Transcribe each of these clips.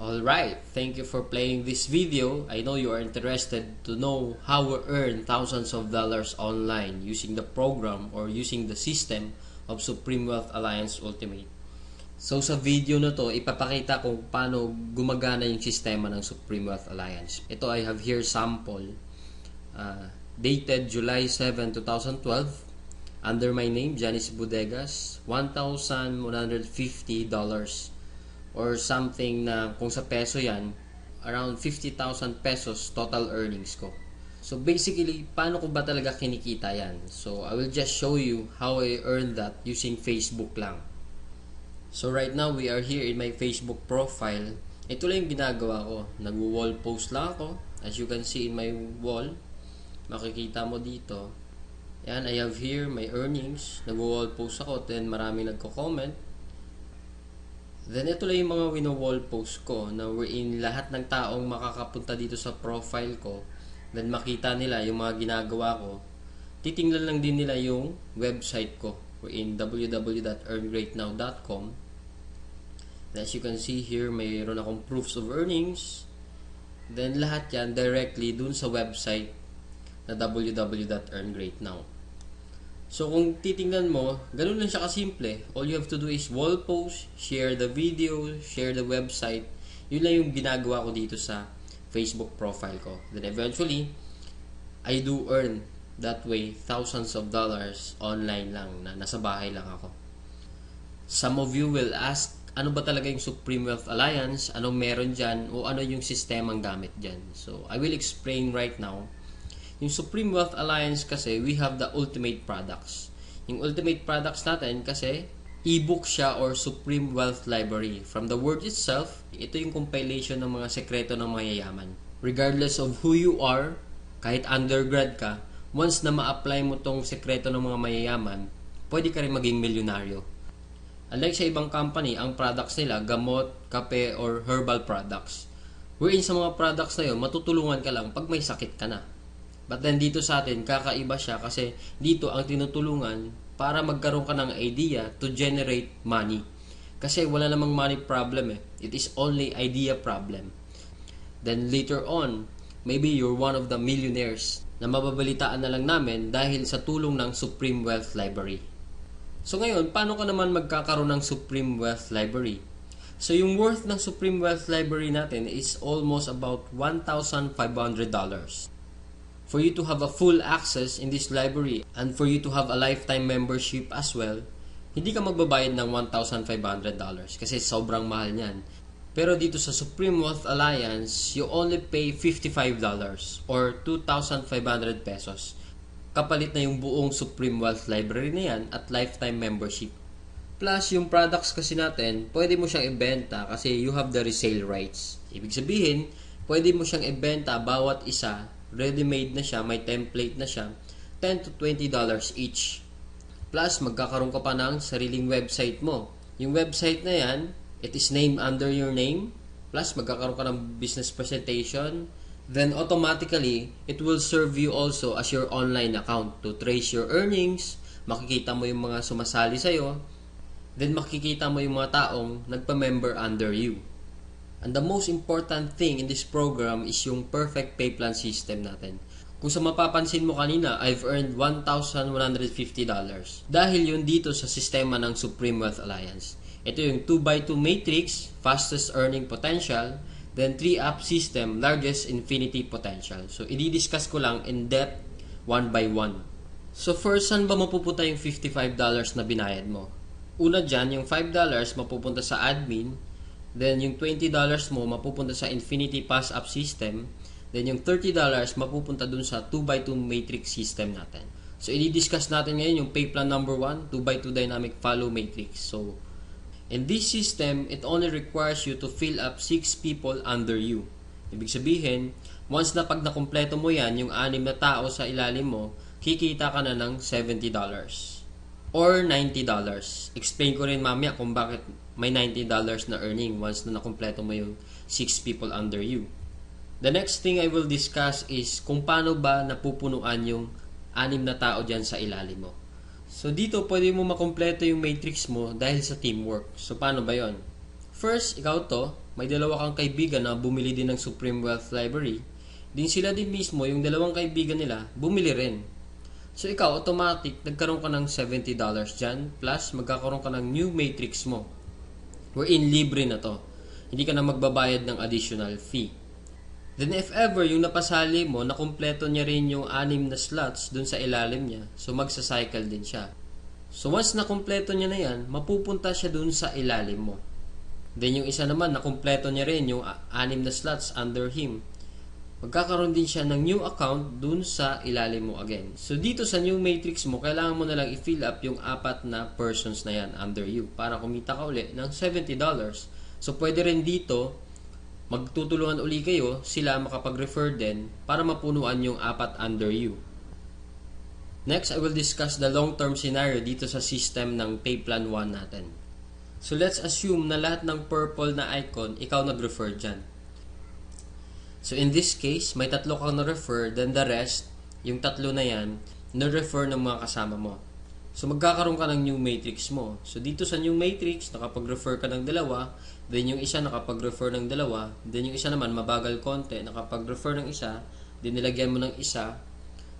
Alright, thank you for playing this video. I know you are interested to know how we earn thousands of dollars online using the program or using the system of Supreme Wealth Alliance Ultimate. So sa video na to, ipapakita kung paano gumagana yung sistema ng Supreme Wealth Alliance. Ito, I have here sample dated July 7, 2012 under my name, Janice Bodegas, $1,150 or something na kung sa peso yan, around 50,000 pesos total earnings ko. So basically, paano ko ba talaga kinikita yan? So I will just show you how I earned that using Facebook lang. So right now, we are here in my Facebook profile. Ito lang yung ginagawa ko. Nag-wall post lang ako. As you can see in my wall, makikita mo dito. Yan, I have here my earnings. Nag-wall post ako, then marami nagko-comment. Then ito lang yung mga wino-wall post ko na wherein lahat ng taong makakapunta dito sa profile ko, then makita nila yung mga ginagawa ko. Titingnan lang din nila yung website ko wherein www.earngreatnow.com. As you can see here, mayroon akong proofs of earnings. Then lahat yan directly dun sa website na www.earngreatnow. So kung titingnan mo, ganun lang siya kasimple. All you have to do is wall post, share the video, share the website. Yun lang yung ginagawa ko dito sa Facebook profile ko. Then eventually, I do earn that way thousands of dollars online lang na nasa bahay lang ako. Some of you will ask, ano ba talaga yung Supreme Wealth Alliance? Anong meron dyan? O ano yung sistemang gamit dyan? So I will explain right now. Yung Supreme Wealth Alliance kasi, we have the ultimate products. Yung ultimate products natin kasi, ebook siya or Supreme Wealth Library. From the word itself, ito yung compilation ng mga sekreto ng mayayaman. Regardless of who you are, kahit undergrad ka, once na ma-apply mo tong sekreto ng mga mayayaman, pwede ka rin maging milyonaryo. Unlike sa ibang company, ang products nila, gamot, kape, or herbal products. Wherein sa mga products na yun, matutulungan ka lang pag may sakit ka na. But then dito sa atin, kakaiba siya kasi dito ang tinutulungan para magkaroon ka ng idea to generate money. Kasi wala namang money problem eh. It is only idea problem. Then later on, maybe you're one of the millionaires na mababalitaan na lang namin dahil sa tulong ng Supreme Wealth Library. So ngayon, paano ka naman magkakaroon ng Supreme Wealth Library? So yung worth ng Supreme Wealth Library natin is almost about $1,500. For you to have a full access in this library and for you to have a lifetime membership as well, hindi ka magbabayad ng $1,500 kasi sobrang mahal niyan. Pero dito sa Supreme Wealth Alliance, you only pay $55 or 2,500 pesos. Kapalit na yung buong Supreme Wealth Library na yan at lifetime membership. Plus, yung products kasi natin, pwede mo siyang ibenta kasi you have the resale rights. Ibig sabihin, pwede mo siyang ibenta bawat isa. Ready-made na siya, may template na siya, $10 to $20 each. Plus, magkakaroon ka pa ng sariling website mo. Yung website na yan, it is named under your name. Plus, magkakaroon ka ng business presentation. Then, automatically, it will serve you also as your online account to trace your earnings. Makikita mo yung mga sumasali sa'yo. Then, makikita mo yung mga taong nagpa-member under you. And the most important thing in this program is yung perfect pay plan system natin. Kung sa mapapansin mo kanina, I've earned $1,150 dahil yun dito sa sistema ng Supreme Wealth Alliance. Ito yung 2x2 matrix, fastest earning potential, then 3-up system, largest infinity potential. So, i-discuss ko lang in depth, one by one. So, first, saan ba mapupunta yung $55 na binayad mo? Una dyan, yung $5 mapupunta sa admin. Then, yung $20 mo mapupunta sa Infinity Pass Up System. Then, yung $30 mapupunta dun sa 2x2 Matrix System natin. So, i-discuss natin ngayon yung pay plan number 1, 2x2 Dynamic Follow Matrix. So, in this system, it only requires you to fill up 6 people under you. Ibig sabihin, once na pag nakumpleto mo yan, yung 6 na tao sa ilalim mo, kikita ka na ng $70 or $90. Explain ko rin mamaya kung bakit may $90 na earning once na nakumpleto mo yung 6 people under you. The next thing I will discuss is kung paano ba napupunuan yung 6 na tao dyan sa ilalim mo. So dito pwede mo makumpleto yung matrix mo dahil sa teamwork. So paano ba yon? First, ikaw to, may dalawa kang kaibigan na bumili din ng Supreme Wealth Library. Din sila din mismo, yung dalawang kaibigan nila, bumili rin. So ikaw, automatic, nagkaroon ka ng $70 dyan, plus magkakaroon ka ng new matrix mo. Wherein libre na to. Hindi ka na magbabayad ng additional fee. Then if ever, yung napasali mo, nakumpleto niya rin yung 6 na slots dun sa ilalim niya, so magsa-cycle din siya. So once nakumpleto niya na yan, mapupunta siya dun sa ilalim mo. Then yung isa naman, nakumpleto niya rin yung 6 na slots under him. Magkakaroon din siya ng new account dun sa ilalim mo again. So dito sa new matrix mo, kailangan mo na lang i-fill up yung 4 na persons na yan under you para kumita ka uli ng $70. So pwede rin dito, magtutulungan uli kayo, sila makapag-refer din para mapunuan yung 4 under you. Next, I will discuss the long-term scenario dito sa system ng pay plan 1 natin. So let's assume na lahat ng purple na icon, ikaw nag-refer dyan. So in this case, may 3 kang na-refer, then the rest, yung 3 na yan, na-refer ng mga kasama mo. So magkakaroon ka ng new matrix mo. So dito sa new matrix, nakapag-refer ka ng 2, then yung isa nakapag-refer ng 2, then yung isa naman mabagal konti, nakapag-refer ng isa, then nilagyan mo ng isa,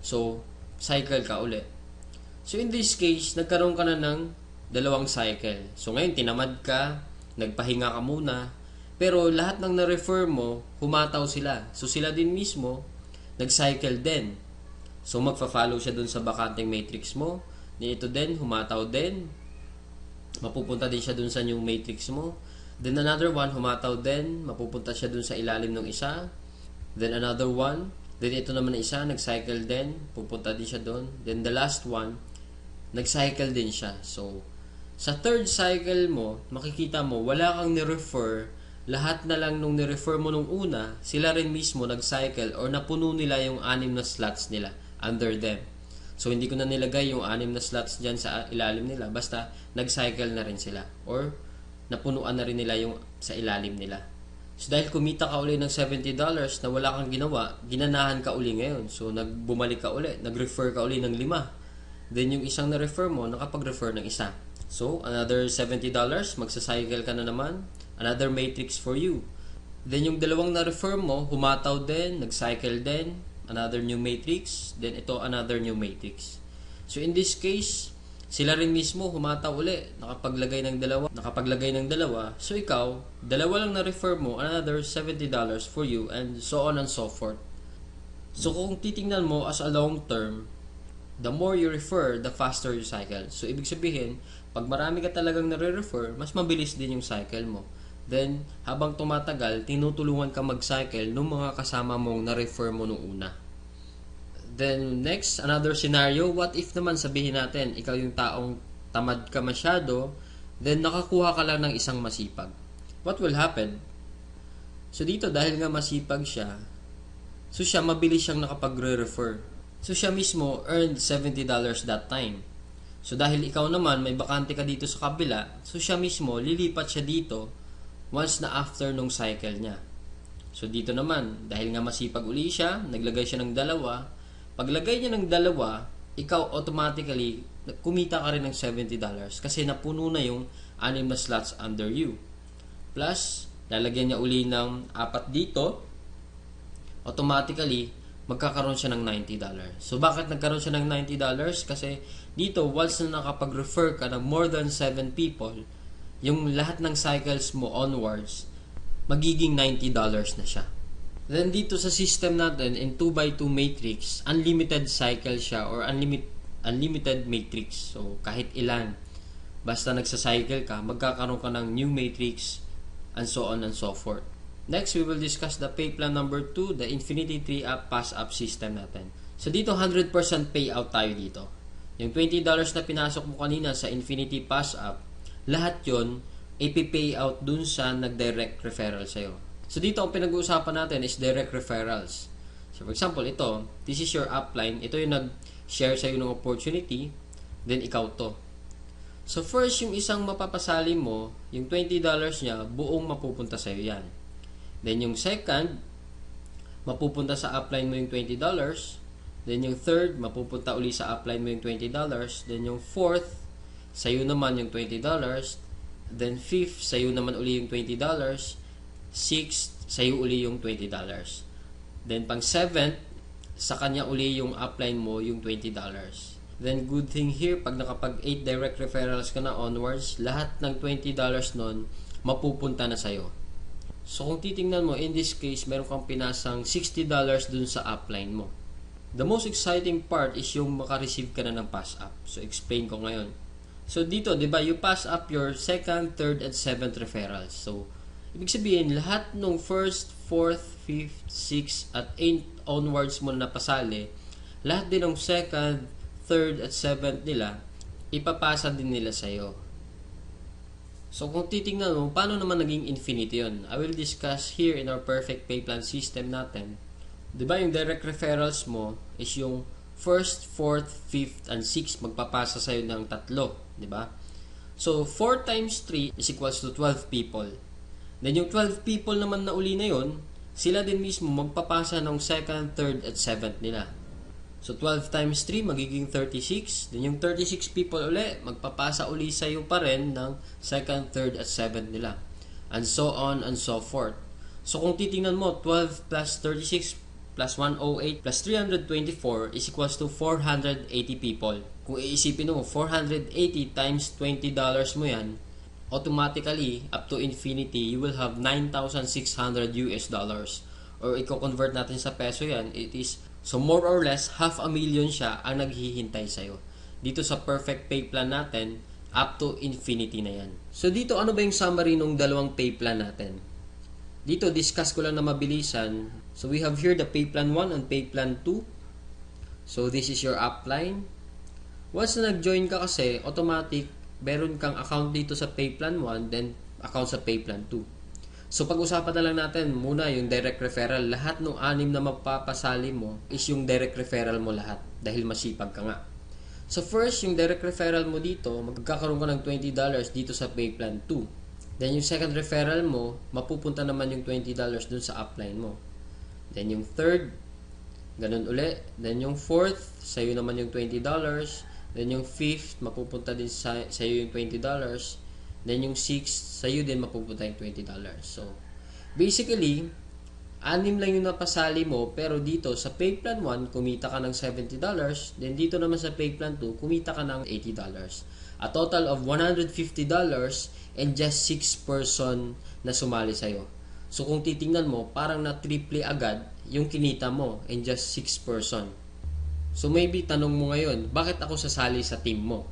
so cycle ka uli. So in this case, nagkaroon ka na ng 2 cycle. So ngayon, tinamad ka, nagpahinga ka muna, pero lahat ng na-refer mo, humataw sila. So sila din mismo, nag-cycle din. So magfa-follow siya dun sa bakanteng matrix mo. Ito din, humataw din. Mapupunta din siya dun sa new matrix mo. Then another one, humataw din. Mapupunta siya dun sa ilalim ng isa. Then another one. Then ito naman na isa, nag-cycle din. Pupunta din siya dun. Then the last one, nag-cycle din siya. So, sa third cycle mo, makikita mo, wala kang ni-refer. Lahat na lang nung ni-refer mo nung una, sila rin mismo nag-cycle or napuno nila yung 6 na slots nila under them. So, hindi ko na nilagay yung 6 na slots dyan sa ilalim nila. Basta, nag-cycle na rin sila. Or, napunuan na rin nila yung sa ilalim nila. So, dahil kumita ka uli ng $70 na wala kang ginawa, ginanahan ka uli ngayon. So, bumalik ka uli. Nag-refer ka uli ng 5. Then, yung isang na-refer mo, nakapag-refer ng isa. So, another $70, magsa-cycle ka na naman. Another matrix for you. Then, yung 2 na-refer mo, humataw din, nag-cycle din. Another new matrix. Then, ito, another new matrix. So, in this case, sila rin mismo humataw uli. Nakapaglagay ng 2. So, ikaw, 2 lang na-refer mo, another $70 for you, and so on and so forth. So, kung titingnan mo as a long term, the more you refer, the faster you cycle. So, ibig sabihin, pag marami ka talagang nare-refer, mas mabilis din yung cycle mo. Then, habang tumatagal, tinutulungan ka mag-cycle ng mga kasama mong na-refer mo nung una. Then, next, another scenario, what if naman sabihin natin, ikaw yung taong tamad ka masyado, then nakakuha ka lang ng isang masipag. What will happen? So, dito, dahil nga masipag siya, so siya, mabilis siyang nakapagre-refer. So, siya mismo earned $70 that time. So, dahil ikaw naman, may bakante ka dito sa kabila, so siya mismo, lilipat siya dito once na after nung cycle niya. So, dito naman, dahil nga masipag uli siya, naglagay siya ng 2. Paglagay niya ng 2, ikaw automatically, kumita ka rin ng $70 kasi napuno na yung 6 na slots under you. Plus, lalagyan niya uli ng 4 dito, automatically, magkakaroon siya ng $90. So, bakit nagkaroon siya ng $90? Kasi dito, once na nakapag-refer ka ng more than 7 people, yung lahat ng cycles mo onwards, magiging $90 na siya. Then dito sa system natin, in 2x2 matrix, unlimited cycle siya or unlimited matrix. So, kahit ilan, basta nagsa-cycle ka, magkakaroon ka ng new matrix, and so on and so forth. Next, we will discuss the pay plan number 2, the Infinity 3-up pass-up system natin. So, dito 100% payout tayo dito. Yung $20 na pinasok mo kanina sa Infinity pass-up, lahat yon ipipay out dun sa nag-direct referral sa'yo. So, dito ang pinag-uusapan natin is direct referrals. So, for example, ito, this is your upline. Ito yung nag-share sa'yo ng opportunity, then ikaw to. So, first, yung isang mapapasali mo, yung $20 niya, buong mapupunta sa'yo yan. Then, yung second, mapupunta sa upline mo yung $20. Then, yung third, mapupunta uli sa upline mo yung $20. Then, yung fourth, sa'yo naman yung $20. Then 5th, sa'yo naman uli yung $20. 6th, sa'yo uli yung $20. Then pang 7th, sa kanya uli yung upline mo yung $20. Then good thing here, pag nakapag 8 direct referrals ka na onwards, lahat ng $20 nun mapupunta na sa'yo. So kung titingnan mo, in this case, meron kang pinasang $60 dun sa upline mo. The most exciting part is yung makareceive ka na ng pass up. So explain ko ngayon. So dito, di ba, you pass up your 2nd, 3rd, and 7th referrals. So ibig sabihin, lahat ng 1st, 4th, 5th, 6th, at 8th onwards mo na pasali, lahat din ng 2nd, 3rd, at 7th nila, ipapasa din nila sa'yo. So kung titingnan mo, paano naman naging infinity yun? I will discuss here in our perfect pay plan system natin. Diba yung direct referrals mo is yung 1st, 4th, 5th, and 6th magpapasa sa'yo ng 3. Diba? So 4 times 3 is equals to 12 people. Then yung 12 people naman na uli na yun, sila din mismo magpapasa ng 2nd, 3rd, at 7th nila. So 12 times 3 magiging 36. Then yung 36 people uli, magpapasa uli sa'yo pa rin ng 2nd, 3rd, at 7th nila. And so on and so forth. So kung titingnan mo, 12 plus 36 plus 108 plus 324 is equals to 480 people. Kung iisipin mo, 480 times $20 mo yan, automatically, up to infinity, you will have 9,600 US dollars. Or i-convert natin sa peso yan, it is, so more or less, 500,000 siya ang naghihintay sa'yo. Dito sa perfect pay plan natin, up to infinity na yan. So dito, ano ba yung summary ng dalawang pay plan natin? Dito, discuss ko lang na mabilisan. So we have here the pay plan 1 and pay plan 2. So this is your upline. Once na nag-join ka kasi, automatic, meron kang account dito sa pay plan 1, then account sa pay plan 2. So pag-usapan na lang natin muna yung direct referral. Lahat ng 6 na magpapasali mo is yung direct referral mo lahat dahil masipag ka nga. So first, yung direct referral mo dito, magkakaroon ka ng $20 dito sa pay plan 2. Then yung second referral mo, mapupunta naman yung $20 dun sa upline mo. Then yung third, ganun uli. Then yung fourth, sa'yo naman yung $20. Then yung fifth, mapupunta din sa'yo yung $20. Then yung sixth, sa'yo din mapupunta yung $20. So, basically, 6 lang yung napasali mo, pero dito sa pay plan 1, kumita ka ng $70. Then dito naman sa pay plan 2, kumita ka ng $80. A total of $150 and just 6 person na sumali sa'yo. So kung titingnan mo, parang na-triple agad yung kinita mo and just 6 person. So maybe tanong mo ngayon, bakit ako sasali sa team mo?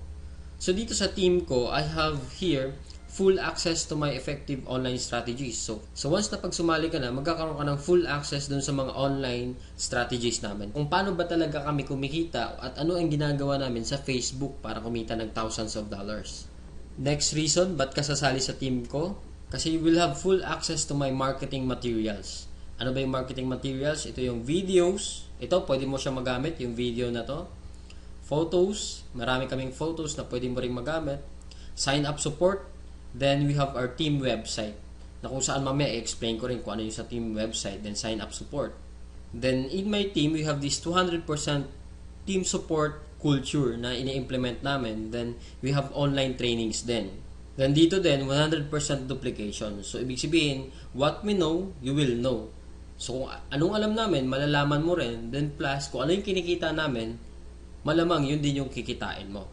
So dito sa team ko, I have here full access to my effective online strategies. So once na pag sumali ka na, magkakaroon ka ng full access dun sa mga online strategies namin. Kung paano ba talaga kami kumikita at ano ang ginagawa namin sa Facebook para kumita ng thousands of dollars. Next reason, ba't ka sasali sa team ko? Kasi you will have full access to my marketing materials. Ano ba yung marketing materials? Ito yung videos. Ito, pwede mo siya magamit, yung video na to. Photos. Marami kaming photos na pwede mo rin magamit. Sign up support. Then we have our team website. Na kung saan mamaya i-explain ko rin kung ano yung sa team website. Then sign up support. Then in my team, we have this 200% team support culture na ini-implement namin. Then we have online trainings din. Then dito din 100% duplication. So ibig sabihin, what we know, you will know. So kung anong alam namin, malalaman mo rin. Then plus, kung ano yung kinikita namin, malamang yun din yung kikitain mo.